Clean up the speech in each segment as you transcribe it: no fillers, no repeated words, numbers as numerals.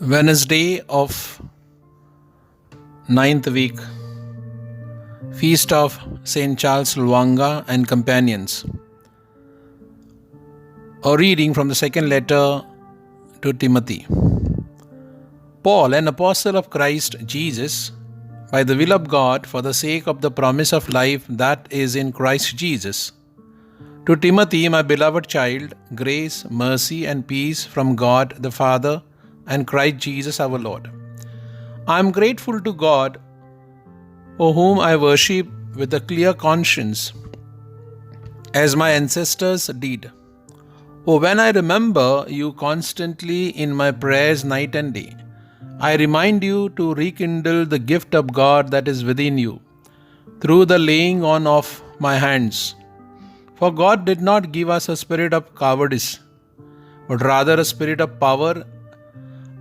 Wednesday of ninth week, Feast of St. Charles Lwanga and Companions. A reading from the second letter to Timothy. Paul, an apostle of Christ Jesus, by the will of God, for the sake of the promise of life that is in Christ Jesus. To Timothy, my beloved child, grace, mercy, and peace from God the Father and Christ Jesus our Lord. I am grateful to God, for whom I worship with a clear conscience, as my ancestors did. Oh, when I remember you constantly in my prayers night and day, I remind you to rekindle the gift of God that is within you, through the laying on of my hands. For God did not give us a spirit of cowardice, but rather a spirit of power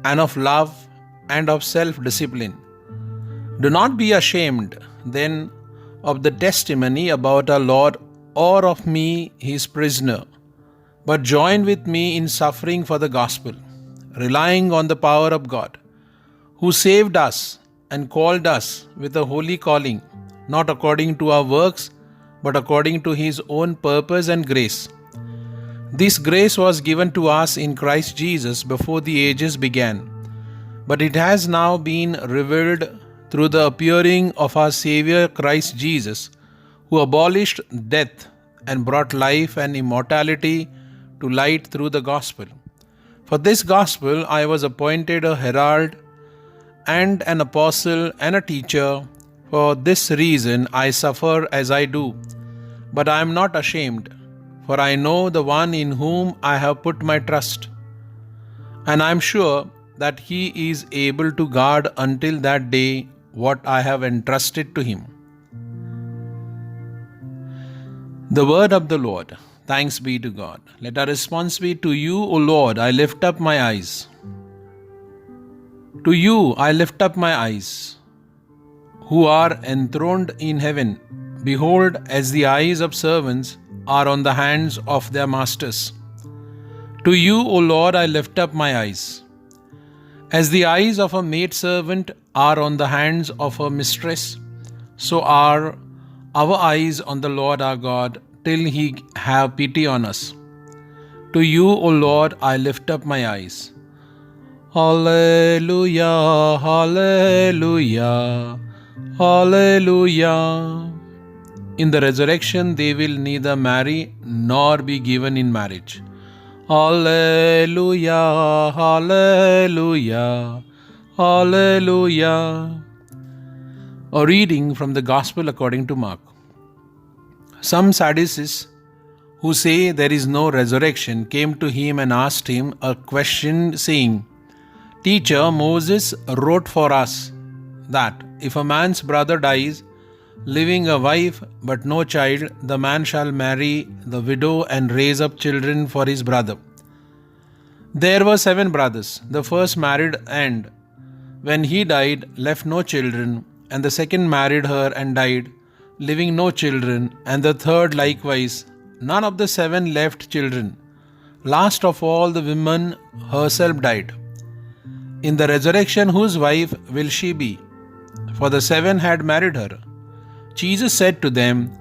and of love and of self-discipline. Do not be ashamed, then, of the testimony about our Lord or of me, his prisoner, but join with me in suffering for the gospel, relying on the power of God, who saved us and called us with a holy calling, not according to our works, but according to his own purpose and grace. This grace was given to us in Christ Jesus before the ages began, but it has now been revealed through the appearing of our Savior Christ Jesus, who abolished death and brought life and immortality to light through the gospel. For this gospel I was appointed a herald and an apostle and a teacher. For this reason I suffer as I do, but I am not ashamed, for I know the one in whom I have put my trust, and I am sure that he is able to guard until that day what I have entrusted to him. The word of the Lord. Thanks be to God. Let our response be, to you, O Lord, I lift up my eyes. To you I lift up my eyes, who are enthroned in heaven. Behold, as the eyes of servants are on the hands of their masters. To you, O Lord, I lift up my eyes. As the eyes of a maidservant are on the hands of her mistress, so are our eyes on the Lord our God, till he have pity on us. To you, O Lord, I lift up my eyes. Hallelujah, hallelujah, hallelujah. In the resurrection they will neither marry nor be given in marriage. Hallelujah, hallelujah, hallelujah. A reading from the Gospel according to Mark. Some Sadducees, who say there is no resurrection, came to him and asked him a question, saying, Teacher, Moses wrote for us that if a man's brother dies, leaving a wife but no child, the man shall marry the widow and raise up children for his brother. There were 7 brothers. The first married and, when he died, left no children, and the second married her and died, leaving no children, and the third likewise. None of the 7 left children. Last of all, the woman herself died. In the resurrection, whose wife will she be? For the 7 had married her. Jesus said to them,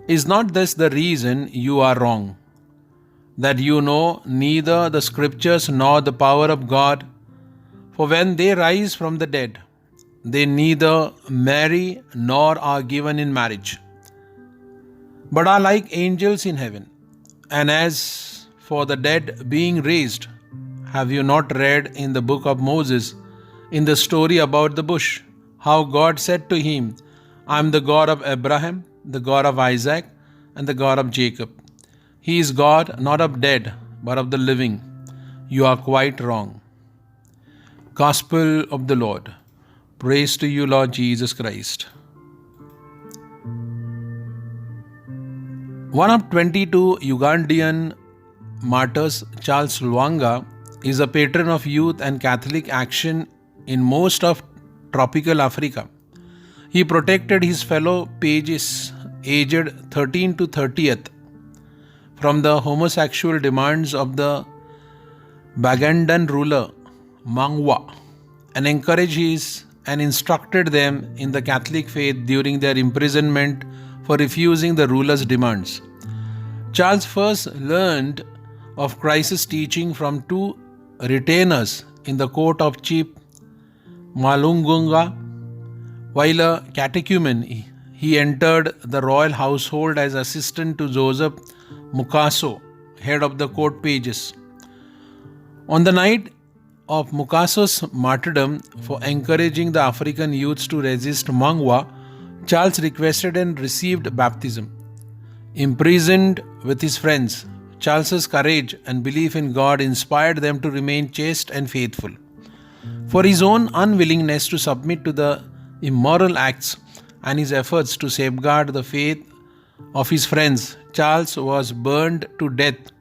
Is not this the reason you are wrong, that you know neither the Scriptures nor the power of God? For when they rise from the dead, they neither marry nor are given in marriage, but are like angels in heaven. And as for the dead being raised, have you not read in the book of Moses, in the story about the bush, how God said to him, I am the God of Abraham, the God of Isaac, and the God of Jacob. He is God not of dead, but of the living. You are quite wrong. Gospel of the Lord. Praise to you, Lord Jesus Christ. One of 22 Ugandan martyrs, Charles Lwanga, is a patron of youth and Catholic action in most of tropical Africa. He protected his fellow pages aged 13 to 30th from the homosexual demands of the Bagandan ruler Mangwa. and encouraged and instructed them in the Catholic faith during their imprisonment for refusing the ruler's demands. Charles first learned of Christ's teaching from two retainers in the court of Chief Malungunga. While a catechumen, he entered the royal household as assistant to Joseph Mukaso, head of the court pages. On the night of Mukaso's martyrdom for encouraging the African youths to resist Mangwa, Charles requested and received baptism. Imprisoned with his friends, Charles's courage and belief in God inspired them to remain chaste and faithful. For his own unwillingness to submit to the immoral acts and his efforts to safeguard the faith of his friends, Charles was burned to death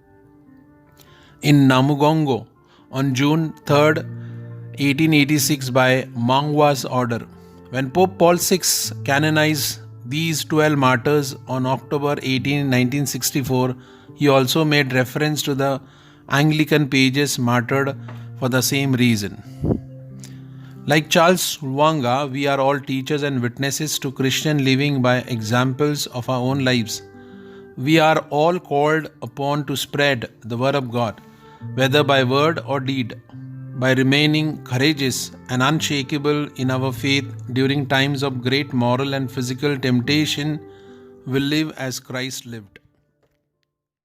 in Namugongo on June 3, 1886 by Mangwa's order. When Pope Paul VI canonized these 12 martyrs on October 18, 1964, he also made reference to the Anglican pages martyred for the same reason. Like Charles Lwanga, we are all teachers and witnesses to Christian living by examples of our own lives. We are all called upon to spread the word of God, whether by word or deed, by remaining courageous and unshakable in our faith during times of great moral and physical temptation. We live as Christ lived.